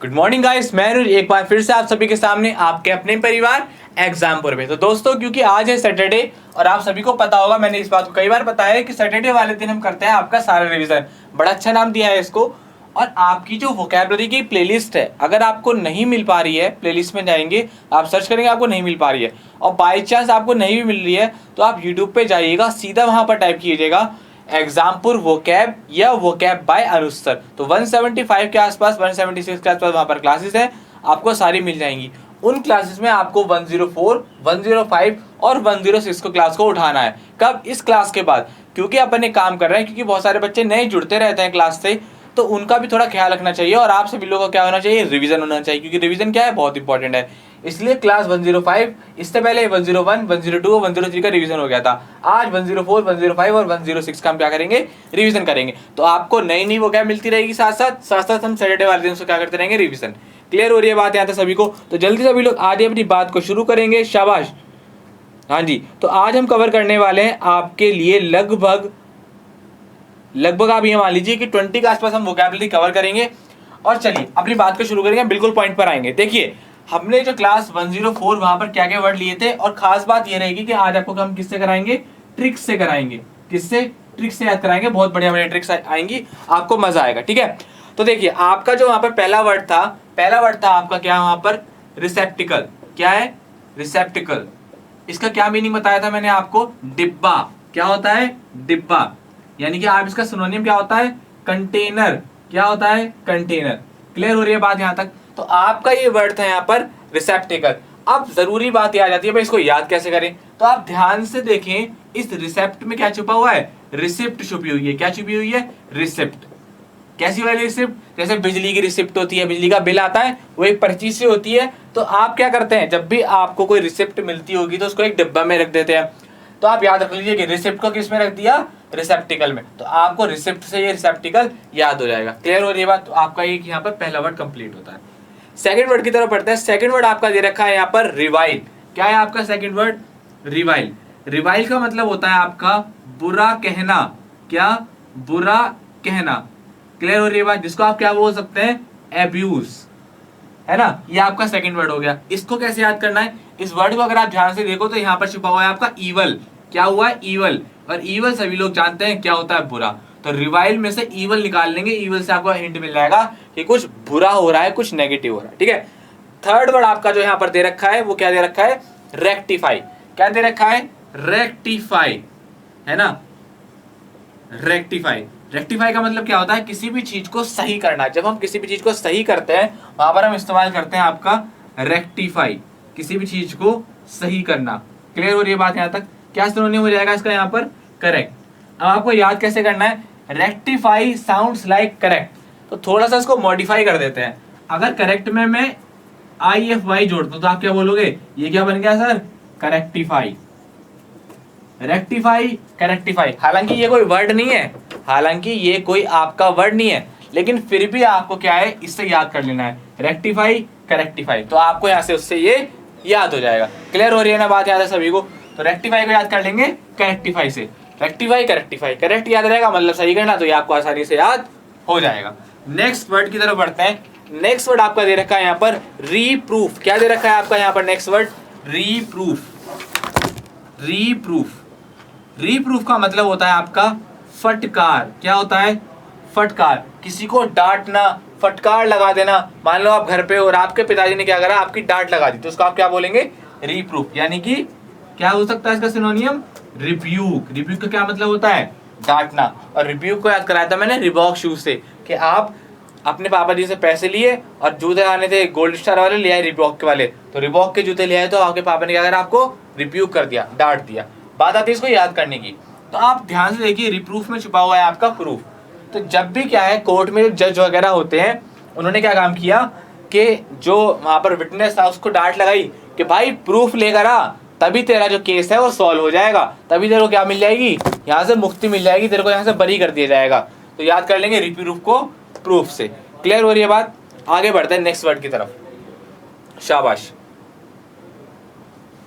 Good morning guys, मैं अनुज एक बार फिर से आप सभी के सामने आपके अपने परिवार एग्जामपुर में। तो दोस्तों, क्योंकि आज है सैटरडे और आप सभी को पता होगा, मैंने इस बात को कई बार बताया है कि सैटरडे वाले दिन हम करते हैं आपका सारा रिवीजन। बड़ा अच्छा नाम दिया है इसको। और आपकी जो वोकैबुलरी की प्लेलिस्ट है, अगर आपको नहीं मिल पा रही है, प्लेलिस्ट में जाएंगे, आप सर्च करेंगे, आपको नहीं मिल पा रही है और बाई चांस आपको नहीं भी मिल रही है तो आप यूट्यूब पे जाइएगा, सीधा वहां पर टाइप कीजिएगा एग्जामपुर वोकैब या वोकैब बाय अनुज सर। तो 175 के आसपास, 176 के आसपास वहां पर क्लासेस है, आपको सारी मिल जाएंगी। उन क्लासेस में आपको 104, 105 और 106 को क्लास को उठाना है। कब? इस क्लास के बाद, क्योंकि अपन एक काम कर रहे हैं, क्योंकि बहुत सारे बच्चे नए जुड़ते रहते हैं क्लास से, तो उनका भी थोड़ा ख्याल रखना चाहिए और आप सभी लोगों का क्या होना चाहिए, रिवीजन होना चाहिए, क्योंकि रिवीजन क्या है, बहुत इंपॉर्टेंट है। इसलिए क्लास 105, इससे पहले 101, 102, 103 का रिवीजन हो गया था। आज 104, 105 और 106 का हम क्या करेंगे, रिवीजन करेंगे। तो आपको नई नई वो क्या मिलती रहेगी, साथ साथ हम सैटरडे वाले दिन से क्या करते रहेंगे, रिवीजन। क्लियर हो रही है बात यहाँ तक सभी को? तो जल्दी सभी लोग आज अपनी बात को शुरू करेंगे। शाबाश। हाँ जी, तो आज हम कवर करने वाले हैं आपके लिए लगभग आप ये मान लीजिए कि 20 के आसपास हम वोकैबुलरी कवर करेंगे। और चलिए अपनी बात को शुरू करेंगे, बिल्कुल पॉइंट पर आएंगे। देखिए, हमने जो क्लास 104 वहां पर क्या क्या वर्ड लिए थे, और खास बात ये रहेगी कि आज आपको हम किससे कराएंगे, ट्रिक्स से कराएंगे। किससे? ट्रिक्स से याद कराएंगे। बहुत बढ़िया बढ़िया ट्रिक्स आएंगी, आपको मजा आएगा। ठीक है, तो देखिए आपका जो वहां पर पहला वर्ड था आपका क्या, वहां पर रिसेप्टिकल। क्या है? रिसेप्टिकल। इसका क्या मीनिंग बताया था मैंने आपको, डिब्बा। क्या होता है? डिब्बा। यानी कि आप इसका सिनोनिम क्या होता है, कंटेनर। क्या होता है? कंटेनर। क्लियर हो रही है बात यहां तक? तो आपका ये वर्ड था यहाँ पर रिसेप्टिकल। अब जरूरी बात ये आ जाती है भाई, इसको याद कैसे करें। तो आप ध्यान से देखें, इस रिसेप्ट में क्या छुपा हुआ है, रिसिप्ट छुपी हुई है। क्या छुपी हुई है? रिसिप्ट। कैसी वाली रिसिप्ट? जैसे बिजली की रिसिप्ट होती है, बिजली का बिल आता है, वो एक पर्ची से होती है। तो आप क्या करते हैं, जब भी आपको कोई रिसिप्ट मिलती होगी तो उसको एक डिब्बा में रख देते हैं। तो आप याद रख लीजिए कि रिसिप्ट को किस में रख दिया, रिसेप्टिकल में। तो आपको रिसिप्ट से ये रिसेप्टिकल याद हो जाएगा। क्लियर हो रही है बात? तो आपका एक यहाँ पर पहला वर्ड कंप्लीट होता है। सेकंड वर्ड की तरफ पढ़ते हैं। सेकंड वर्ड आपका दे रखा है यहाँ पर रिवाइल। क्या है आपका सेकंड वर्ड? रिवाइल। रिवाइल का मतलब होता है आपका बुरा कहना। क्या? बुरा कहना। क्लियर हो रही है बात? जिसको आप क्या बोल सकते हैं, एब्यूज, है ना। ये आपका सेकंड वर्ड हो गया। इसको कैसे याद करना है, इस वर्ड को अगर आप ध्यान से देखो तो यहाँ पर छुपा हुआ है आपका ईवल। क्या हुआ है? ईवल। और ईवल सभी लोग जानते हैं क्या होता है, बुरा। तो रिवाइल में से ईवल निकाल लेंगे, ईवल से आपको हिंट मिल जाएगा कि कुछ बुरा हो रहा है, कुछ नेगेटिव हो रहा है। ठीक है। थर्ड वर्ड आपका जो यहाँ पर दे रखा है, वो क्या दे रखा है, रेक्टिफाई। क्या दे रखा है? रेक्टिफाई, है ना। रेक्टिफाई। रेक्टिफाई का मतलब क्या होता है, किसी भी चीज को सही करना। जब हम किसी भी चीज को सही करते हैं, वहां पर हम इस्तेमाल करते हैं आपका रेक्टिफाई। किसी भी चीज को सही करना। क्लियर हो रही है बात यहाँ तक? क्या सिनोनिम हो जाएगा इसका यहाँ पर, करेक्ट। अब आपको याद कैसे करना है, रेक्टिफाई साउंड्स लाइक करेक्ट। तो थोड़ा सा इसको मॉडिफाई कर देते हैं। अगर करेक्ट में मैं IFY जोड़ता हूं तो आप क्या बोलोगे, ये क्या बन गया सर, करेक्टिफाई। रेक्टिफाई, करेक्टिफाई। हालांकि ये कोई वर्ड नहीं है, हालांकि ये कोई आपका वर्ड नहीं है, लेकिन फिर भी आपको क्या है, इससे याद कर लेना है, रेक्टिफाई, करेक्टिफाई। तो आपको यहाँ से उससे ये याद हो जाएगा। क्लियर हो रही है ना बात याद है सभी को? तो रेक्टिफाई को याद कर लेंगे करेक्टिफाई से। रेक्टिफाई, करेक्टिफाई, करेक्ट याद रहेगा, मतलब सही करना, तो ये आपको आसानी से याद हो जाएगा। नेक्स्ट वर्ड की तरफ बढ़ते हैं। नेक्स्ट वर्ड आपका दे रखा है यहाँ पर रीप्रूफ। क्या दे रखा है आपका यहाँ पर नेक्स्ट वर्ड, रीप्रूफ। रीप्रूफ। रीप्रूफ का मतलब होता है आपका फटकार। क्या होता है? फटकार। किसी को डांटना, फटकार लगा देना। मान लो आप घर पे हो और आपके पिताजी ने क्या करा, आपकी डांट लगा दी, तो उसको आप क्या बोलेंगे, रीप्रूफ। यानी कि क्या हो सकता है इसका सिनोनियम, रिब्यूक। रिब्यूक का क्या मतलब होता है, डांटना। और रिब्यूक को याद कराया था मैंने रिबॉक शूज से, कि आप अपने पापा जी से पैसे लिए और जूते आने थे गोल्ड स्टार वाले, ले आए रिबॉक के वाले। तो रिबॉक के जूते ले आए तो आपके पापा ने क्या करा, आपको रिब्यूक कर दिया, डांट दिया। बात आती है इसको याद करने की। तो आप ध्यान से देखिए, रिप्रूफ में छुपा हुआ है आपका प्रूफ। तो जब भी क्या है, कोर्ट में जज वगैरह होते हैं, उन्होंने क्या काम किया कि जो वहां पर विटनेस था उसको डांट लगाई कि भाई प्रूफ लेकर आ, तभी तेरा जो केस है वो सॉल्व हो जाएगा, तभी तेरे को क्या मिल जाएगी, यहाँ से मुक्ति मिल जाएगी, तेरे को यहाँ से बरी कर दिया जाएगा। तो याद कर लेंगे रिप्रूफ को प्रूफ से। क्लियर हो रही है बात? आगे बढ़ते हैं नेक्स्ट वर्ड की तरफ। शाबाश।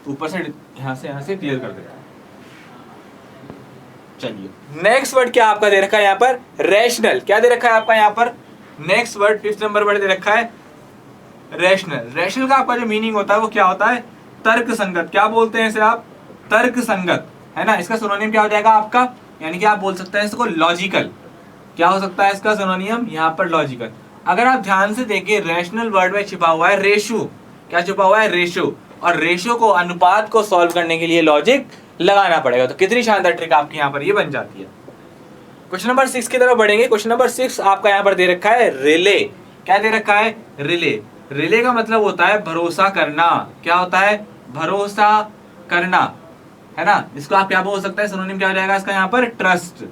ऊपर से यहाँ से क्लियर कर देता हूं। चलिए नेक्स्ट वर्ड क्या आपका दे रखा है यहाँ पर, रैशनल। क्या दे रखा है आपका यहाँ पर, next word 5th number word दे रखा है रैशनल। रैशनल का आपका जो मीनिंग होता है वो क्या होता है? तर्क संगत। क्या बोलते हैं इसे आप? तर्क संगत, है ना। इसका सिनोनिम क्या हो जाएगा आपका? यानी कि आप बोल सकते हैं इसको लॉजिकल। क्या हो सकता है इसका सिनोनिम यहाँ पर? लॉजिकल। अगर आप ध्यान से देखिए रैशनल वर्ड में छिपा हुआ है रेशो। क्या छिपा हुआ है? रेशो। और रेशो को, अनुपात को सॉल्व करने के लिए लॉजिक लगाना पड़ेगा। तो कितनी शानदार ट्रिक आपकी यहाँ पर ये बन जाती है। क्वेश्चन नंबर 6 की तरफ बढ़ेंगे। क्वेश्चन नंबर 6 आपका यहाँ पर दे रखा है रिले। क्या दे रखा है? रिले। रिले का मतलब होता है भरोसा करना। क्या होता है? भरोसा करना, है ना। इसको आप क्या बोल सकते हैं? सिनोनिम क्या हो जाएगा इसका यहाँ पर? ट्रस्ट।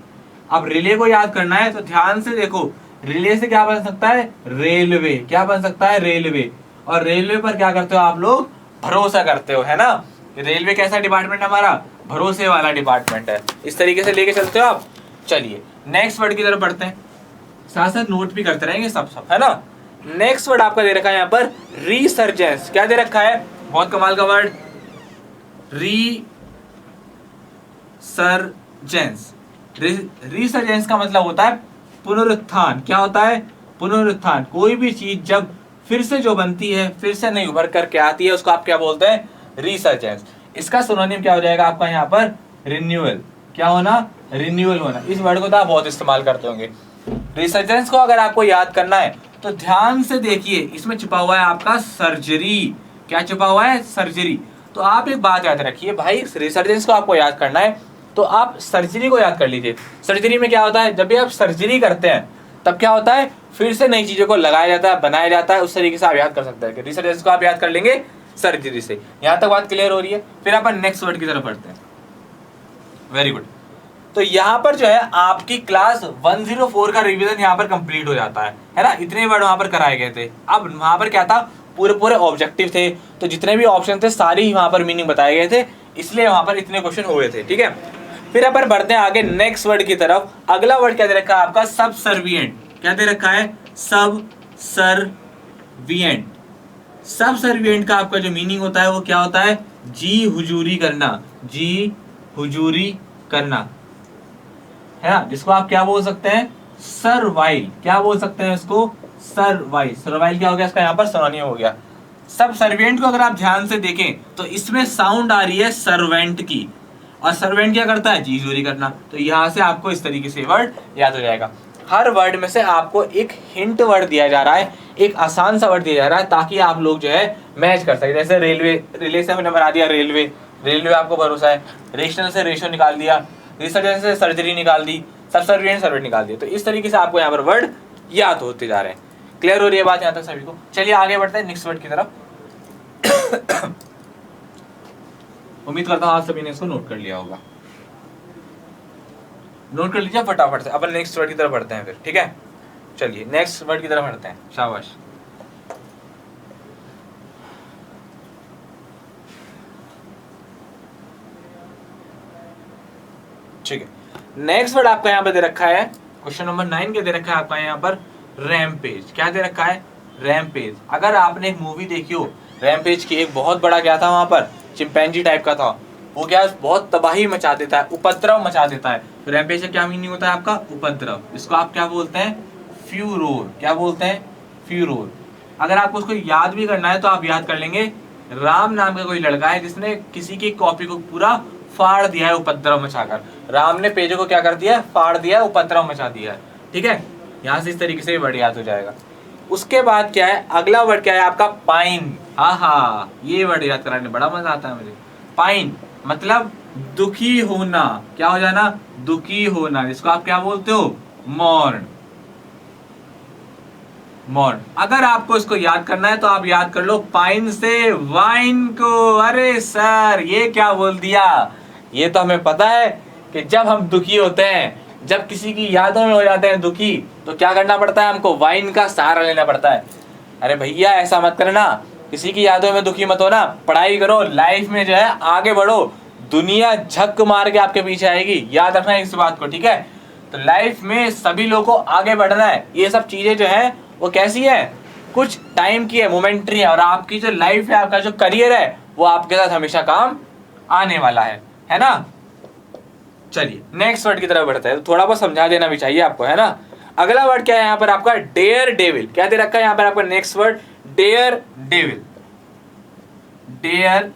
अब रिले को याद करना है तो ध्यान से देखो, रिले से क्या बन सकता है? रेलवे। क्या बन सकता है? रेलवे। और रेलवे पर क्या करते हो आप लोग? भरोसा करते हो, है ना। रेलवे कैसा डिपार्टमेंट हमारा? भरोसे वाला डिपार्टमेंट है। इस तरीके से लेके चलते हो आप। चलिए नेक्स्ट वर्ड की तरफ बढ़ते हैं, साथ साथ नोट भी करते रहेंगे सब, है ना। नेक्स्ट वर्ड आपका दे रखा है यहाँ पर रिसर्जेंस। क्या दे रखा है? बहुत कमाल का वर्ड, रिसर्जेंस। रिसर्जेंस का मतलब होता है पुनरुत्थान। क्या होता है? पुनरुत्थान। कोई भी चीज जब फिर से जो बनती है, फिर से नहीं उभर करके आती है, उसको आप क्या बोलते हैं? रिसर्जेंस। इसका सिनोनिम क्या हो जाएगा आपका यहाँ पर? रिन्यूअल। क्या होना? रिन्यूअल होना। इस वर्ड को तो आप बहुत इस्तेमाल करते होंगे। रिसर्जेंस को अगर आपको याद करना है तो ध्यान से देखिए, इसमें छुपा हुआ है आपका सर्जरी। क्या छुपा हुआ है? सर्जरी। तो आप एक बात याद रखिए भाई, रिसर्जेंस को आपको याद करना है तो आप सर्जरी को याद कर लीजिए। सर्जरी में क्या होता है? जब भी आप सर्जरी करते हैं तब क्या होता है? फिर से नई चीजों को लगाया जाता है, बनाया जाता है। उस तरीके से आप याद कर सकते हैं कि रिसर्जेंस को आप याद कर लेंगे सर्जरी से। यहां तक बात क्लियर हो रही है? फिर अपन नेक्स्ट वर्ड की तरफ बढ़ते हैं। Very good. तो यहाँ पर जो है आपकी क्लास 104 का रिवीजन यहाँ पर कंप्लीट हो जाता है ना। इतने वर्ड वहां पर कराए गए थे। अब वहां पर क्या था? पूरे पूरे ऑब्जेक्टिव थे, तो जितने भी ऑप्शन थे सारी ही वहां पर मीनिंग बताए गए थे, इसलिए वहां पर इतने क्वेश्चन हुए थे। ठीक है, फिर अपन बढ़ते हैं आगे नेक्स्ट वर्ड की तरफ। अगला वर्ड क्या दे रखा है आपका? सबसर्विएंट। क्या दे रखा है? सबसर्विएंट। सबसर्विएंट का आपका जो मीनिंग होता है वो क्या होता है? जी हुजूरी करना। जी हुजूरी करना, है ना। जिसको आप क्या बोल सकते हैं? सर्वाइल। क्या बोल सकते हैं इसको? सर्वाइल। सर्वाइल क्या हो गया इसका यहाँ पर? सिनोनिम हो गया। सब सर्वेंट को अगर आप ध्यान से देखें तो इसमें साउंड आ रही है सर्वेंट की, और सर्वेंट क्या करता है? जी चोरी करना। तो यहां से आपको इस तरीके से वर्ड याद हो जाएगा। हर वर्ड में से आपको एक हिंट वर्ड दिया जा रहा है, एक आसान सा वर्ड दिया जा रहा है, ताकि आप लोग जो है मैच कर सके। जैसे रेलवे, रिले से हमने बना दिया रेलवे, रेलवे आपको भरोसा है। रेशनल से रेशो निकाल दिया, रिसर्जेंस से सर्जरी निकाल दी, सबसर्विएंट सर्वेंट निकाल दिया। तो इस तरीके से आपको यहाँ पर वर्ड याद होते जा रहे हैं। क्लियर हो रही है बात यहाँ तक सभी को? चलिए आगे बढ़ते हैं नेक्स्ट वर्ड की तरफ। उम्मीद करता हूँ आप सभी ने इसको नोट कर लिया होगा। नोट कर लीजिए फटाफट से। अपन नेक्स्ट वर्ड की तरफ बढ़ते हैं फिर, ठीक है। चलिए नेक्स्ट वर्ड की तरफ बढ़ते हैं। शाबाश। ठीक है, नेक्स्ट वर्ड आपका यहाँ पे दे रखा है, क्वेश्चन नंबर 9 के दे रखा है आपका यहाँ पर रैमपेज। क्या दे रखा है? रैमपेज। अगर आपने एक मूवी देखी हो रैमपेज की, एक बहुत बड़ा क्या था वहां पर? चिंपैंजी टाइप का था। वो क्या बहुत तबाही मचा देता है, उपद्रव मचा देता है। तो रैमपेज का क्या मीनिंग होता है आपका? उपद्रव। इसको आप क्या बोलते हैं? फ्यूरोर। क्या बोलते हैं? फ्यूरोर। अगर आपको उसको याद भी करना है तो आप याद कर लेंगे, राम नाम का कोई लड़का है जिसने किसी की कॉपी को पूरा फाड़ दिया है उपद्रव मचाकर। राम ने पेजों को क्या कर दिया? फाड़ दिया, उपद्रव मचा दिया है। ठीक है, यहां से इस तरीके से वर्ड याद हो जाएगा। उसके बाद क्या है? अगला वर्ड क्या है आपका? पाइन। हाँ, ये वर्ड याद कराने बड़ा मजा आता है मुझे। पाइन मतलब दुखी होना। क्या हो जाना? दुखी होना। जिसको आप क्या बोलते हो? मौर्न। मौर्न। अगर आपको इसको याद करना है तो आप याद कर लो पाइन से वाइन को। अरे सर ये क्या बोल दिया? ये तो हमें पता है कि जब हम दुखी होते हैं, जब किसी की यादों में हो जाते हैं दुखी, तो क्या करना पड़ता है? हमको वाइन का सहारा लेना पड़ता है। अरे भैया ऐसा मत करना, किसी की यादों में दुखी मत होना, पढ़ाई करो, लाइफ में जो है आगे बढ़ो। दुनिया झक मार के आपके पीछे आएगी, याद रखना इस बात को, ठीक है। तो लाइफ में सभी लोगों को आगे बढ़ना है। ये सब चीजें जो है वो कैसी है? कुछ टाइम की है, मोमेंट्री है, और आपकी जो लाइफ है, आपका जो करियर है, वो आपके साथ हमेशा काम आने वाला है ना। चलिए नेक्स्ट वर्ड की तरफ बढ़ते हैं। तो थोड़ा बहुत समझा देना भी चाहिए आपको, है ना। अगला वर्ड क्या है यहाँ पर आपका? Daredevil. क्या दे रखा है यहाँ पर आपका? Next word daredevil, dare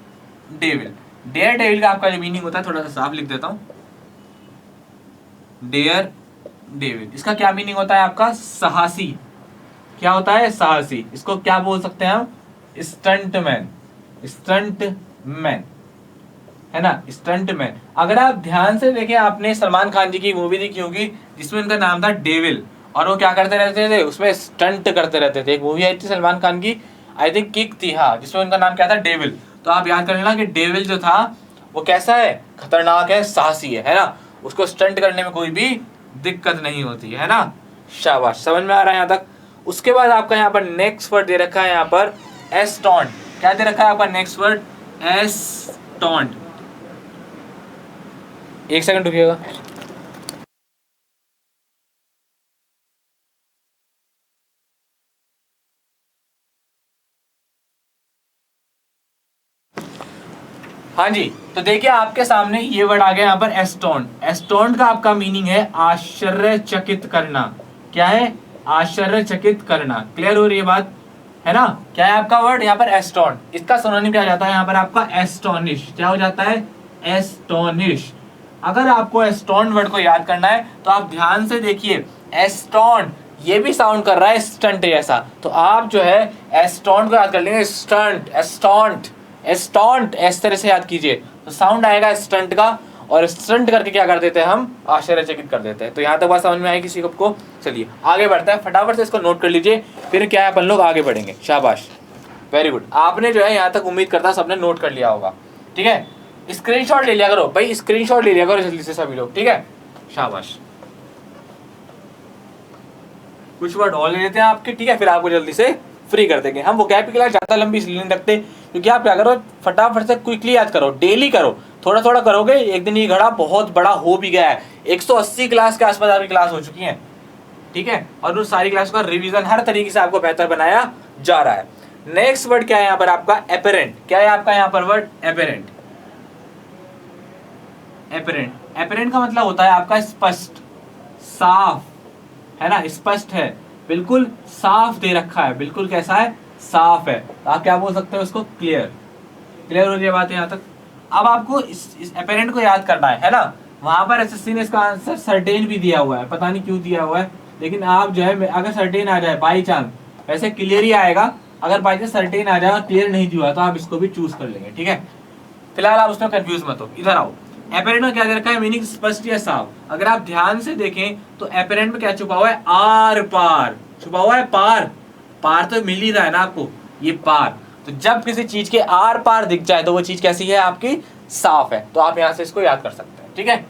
devil. Daredevil का आपका जो मीनिंग होता है थोड़ा सा साफ लिख देता हूं। डेयर डेविल, इसका क्या मीनिंग होता है आपका? साहसी। क्या होता है? साहसी। इसको क्या बोल सकते हैं हम? स्टंटमैन, स्टंटमैन, है ना, स्टंटमैन। अगर आप ध्यान से देखें, आपने सलमान खान जी की मूवी देखी होगी जिसमें उनका नाम था डेविल, और वो क्या करते रहते थे? उसमें स्टंट करते रहते थे। एक मूवी आई थी सलमान खान की, आई थिंक किक थी, हाँ, जिसमें उनका नाम क्या था? डेविल। तो आप याद कर लेना कि डेविल जो था वो कैसा है? खतरनाक है, साहसी है ना। उसको स्टंट करने में कोई भी दिक्कत नहीं होती है ना। शाबाश, समझ में आ रहा है यहाँ तक? उसके बाद आपका यहाँ पर नेक्स्ट वर्ड दे रखा है यहाँ पर एस्टॉन्ट। क्या दे रखा है आपका नेक्स्ट वर्ड? एस्टॉन्ट। एक सेकंड रुकिएगा। हाँ जी, तो देखिए आपके सामने ये वर्ड आ गया यहाँ पर एस्टोन्ड। एस्टोन्ड का आपका मीनिंग है आश्चर्यचकित करना। क्या है? आश्चर्यचकित करना। क्लियर हो रही है बात, है ना? क्या है आपका वर्ड यहाँ पर? एस्टोन्ड। इसका सिनोनिम क्या जाता है यहाँ पर आपका? एस्टोनिश। क्या हो जाता है? एस्टोनिश। अगर आपको एस्टोन्ड वर्ड को याद करना है तो आप ध्यान से देखिए, एस्टोन्ड ये भी साउंड कर रहा है स्टंट जैसा, तो आप जो है एस्टोन्ड को याद कर लेंगे स्टंट, एस्टोंट, एस्टोंट, इस तरह से याद कीजिए तो साउंड आएगा स्टंट का, और स्टंट करके क्या कर देते हैं हम? आश्चर्यचकित कर देते हैं। तो यहाँ तक बात समझ में आई किसी को? चलिए आगे बढ़ते हैं, फटाफट से इसको नोट कर लीजिए, फिर क्या है अपन लोग आगे बढ़ेंगे। शाबाश, वेरी गुड। आपने जो है यहाँ तक उम्मीद करता सबने नोट कर लिया होगा, ठीक है? स्क्रीनशॉट ले लिया करो भाई, स्क्रीनशॉट ले लिया करो जल्दी से सभी लोग, ठीक है? शाबाश। कुछ वर्ड और ले लेते हैं आपके, ठीक है, फिर आपको जल्दी से फ्री कर देंगे। हम वोकैब की क्लास ज्यादा लंबी इसलिए नहीं रखते क्योंकि आप क्या करो, फटाफट से क्विकली याद करो, डेली करो, थोड़ा थोड़ा करोगे, एक दिन ये घड़ा बहुत बड़ा हो भी गया है। 180 क्लास के आसपास आपकी क्लास हो चुकी है, ठीक है? और उन सारी क्लास का रिवीजन हर तरीके से आपको बेहतर बनाया जा रहा है। नेक्स्ट वर्ड क्या है यहाँ पर आपका? एपेरेंट। क्या है आपका यहाँ पर वर्ड? एपेरेंट। एपेरेंट, एपेरेंट का मतलब होता है आपका स्पष्ट, साफ, है ना? स्पष्ट है, बिल्कुल साफ दे रखा है, बिल्कुल कैसा है? साफ है। तो आप क्या बोल सकते हो उसको? क्लियर। क्लियर हो रही है बात यहाँ तक? अब आपको इस एपेरेंट को याद करना है ना? वहां पर एसएससी ने इसका आंसर सर्टेन भी दिया हुआ है, पता नहीं क्यों दिया हुआ है, लेकिन आप जो है अगर सर्टेन आ जाए बाई चांस, वैसे क्लियर ही आएगा, अगर बाई चांस सर्टेन आ जाएगा, क्लियर नहीं दिया तो आप इसको भी चूज कर लेंगे, ठीक है? फिलहाल आप उसमें कंफ्यूज मत हो, इधर आओ। एपेरेंट में क्या दे रखा है? मीनिंग स्पष्ट या साफ। अगर आप ध्यान से देखें तो एपेरेंट में क्या छुपा हुआ है? आर पार छुपा हुआ है। पार, पार तो मिल ही रहा है ना आपको, ये पार। तो जब किसी चीज के आर पार दिख जाए तो वो चीज कैसी है? आपकी साफ है। तो आप यहां से इसको याद कर सकते हैं, ठीक है?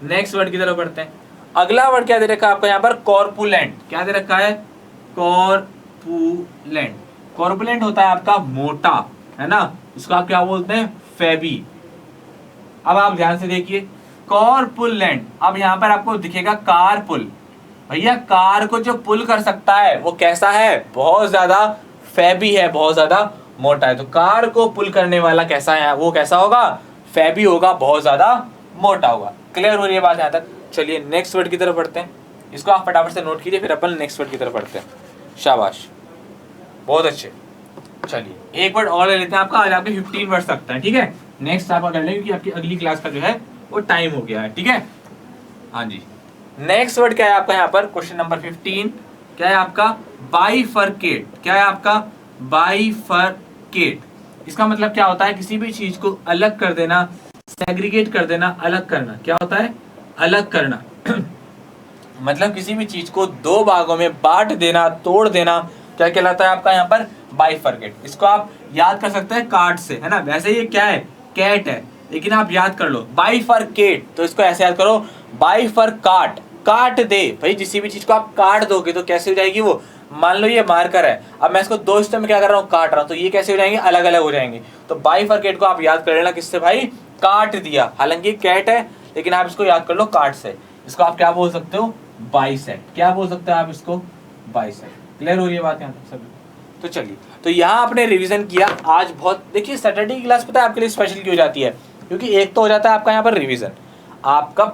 नेक्स्ट वर्ड की तरफ बढ़ते हैं। अगला वर्ड क्या दे रखा है आपको यहाँ पर? कॉर्पुलेंट। क्या दे रखा है? कॉर्पुलेंट। कॉर्पुलेंट होता है आपका मोटा, है ना? इसको आप क्या बोलते हैं? फेबी। अब आप ध्यान से देखिए, कॉर्पुलेंट। अब यहाँ पर आपको दिखेगा कारपुल। भैया कार को जो पुल कर सकता है वो कैसा है? बहुत ज्यादा फेबी है, बहुत ज्यादा मोटा है। तो कार को पुल करने वाला कैसा है? वो कैसा होगा? फेबी होगा, बहुत ज्यादा मोटा होगा। क्लियर हो रही है बात यहाँ तक? चलिए नेक्स्ट वर्ड की तरफ बढ़ते हैं। इसको आप फटाफट से नोट कीजिए, फिर अपन नेक्स्ट वर्ड की तरफ बढ़ते हैं। शाबाश, बहुत अच्छे। चलिए एक वर्ड और ले लेते हैं आपका, आज आपके 15 वर्ड सकता है, ठीक है? नेक्स्ट आप कर लेंगे क्योंकि आपकी अगली क्लास का जो है वो टाइम हो गया है, ठीक है? हाँ जी। नेक्स्ट वर्ड क्या है आपका यहाँ पर? क्वेश्चन नंबर 15 क्या है आपका? बाइफरकेट। क्या है आपका? बाइफरकेट। इसका मतलब क्या होता है? किसी भी चीज को अलग कर देना, सेग्रीगेट कर देना, अलग करना। क्या होता है? अलग करना। मतलब किसी भी चीज को दो भागों में बांट देना, तोड़ देना, क्या कहलाता है आपका यहाँ पर? बाइफरकेट। इसको आप याद कर सकते हैं कार्ड से, है ना? वैसे ये क्या है? कैट है, लेकिन आप याद कर लो बाइफरकेट, तो इसको ऐसे याद करो, बाइफर काट, काट दे। भाई जिस भी चीज को आप काट दोगे तो कैसे हो जाएगी वो? मान लो ये मार्कर है, अब मैं इसको दो हिस्सों में क्या कर रहा हूँ? काट रहा हूँ, तो ये कैसे हो जाएंगे? अलग अलग हो जाएंगे। तो बाइफरकेट को आप याद कर लेना किससे भाई? काट दिया। हालांकि कैट है, लेकिन आप इसको याद कर लो काट से। इसको आप क्या बोल सकते हो? बाइसेक्ट। क्या बोल सकते हो आप इसको? बाइसेक्ट। क्लियर हो रही है बात यहाँ तक सभी? तो चलिए, तो यहाँ आपने रिवीजन किया आज बहुत। देखिए सैटरडे की क्लास पता है आपके लिए स्पेशल क्यों जाती है? क्योंकि एक तो हो जाता है आपका यहाँ पर रिवीजन, आपका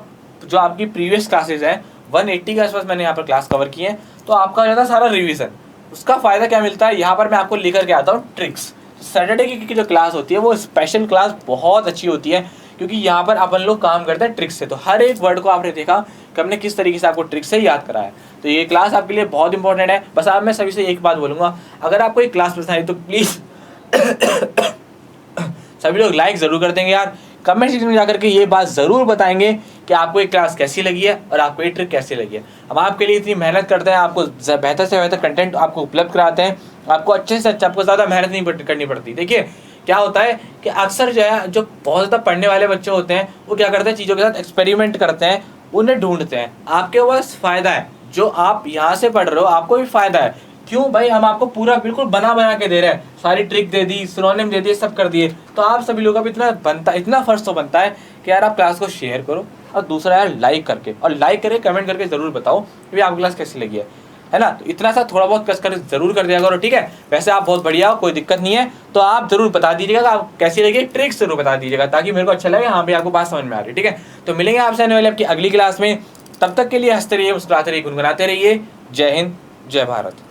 जो आपकी प्रीवियस क्लासेज है 180 के आसपास मैंने यहाँ पर क्लास कवर की है, तो आपका हो जाता है सारा रिवीजन। उसका फ़ायदा क्या मिलता है, यहाँ पर मैं आपको लेकर के आता हूँ ट्रिक्स। सैटरडे की जो क्लास होती है वो स्पेशल क्लास बहुत अच्छी होती है, क्योंकि यहाँ पर अपन लोग काम करते हैं ट्रिक्स से। तो हर एक वर्ड को आपने देखा कि हमने किस तरीके से आपको ट्रिक से याद कराया। तो ये क्लास आपके लिए बहुत इंपॉर्टेंट है। बस आप मैं सभी से एक बात बोलूँगा, अगर आपको ये क्लास पसंद आई तो प्लीज़ सभी लोग लाइक ज़रूर कर देंगे यार। कमेंट सेक्शन में जाकर के ये बात ज़रूर बताएंगे कि आपको ये क्लास कैसी लगी है और आपको ये ट्रिक कैसी लगी है। हम आपके लिए इतनी मेहनत करते हैं, आपको बेहतर से बेहतर कंटेंट आपको उपलब्ध कराते हैं, आपको अच्छे से अच्छा, आपको ज़्यादा मेहनत नहीं करनी पड़ती। देखिए क्या होता है कि अक्सर जो है जो बहुत ज़्यादा पढ़ने वाले बच्चे होते हैं वो क्या करते हैं, चीज़ों के साथ एक्सपेरिमेंट करते हैं, उन्हें ढूंढते हैं। आपके पास फ़ायदा है, जो आप यहाँ से पढ़ रहे हो आपको भी फ़ायदा है। क्यों भाई, हम आपको पूरा बिल्कुल बना के दे रहे हैं, सारी ट्रिक दे दी, सिनोनिम दे दिए, सब कर दिए। तो आप सभी लोगों का भी इतना फर्ज तो बनता है कि यार आप क्लास को शेयर करो, और दूसरा यार लाइक करके कमेंट करके ज़रूर बताओ कि आपको क्लास कैसी लगी है ना। तो इतना सा थोड़ा बहुत कस कर जरूर कर दिया करो, ठीक है। वैसे आप बहुत बढ़िया हो, कोई दिक्कत नहीं है। तो आप जरूर बता दीजिएगा कि आप कैसी लगी, ट्रिक्स जरूर बता दीजिएगा, ताकि मेरे को अच्छा लगे, हाँ भाई आपको बात समझ में आ रही है, ठीक है। तो मिलेंगे आपसे आने वाले आपकी अगली क्लास में। तब तक के लिए हंसते रहिए, मुस्कुराते रहिए, गुनगुनाते रहिए। जय हिंद, जय भारत।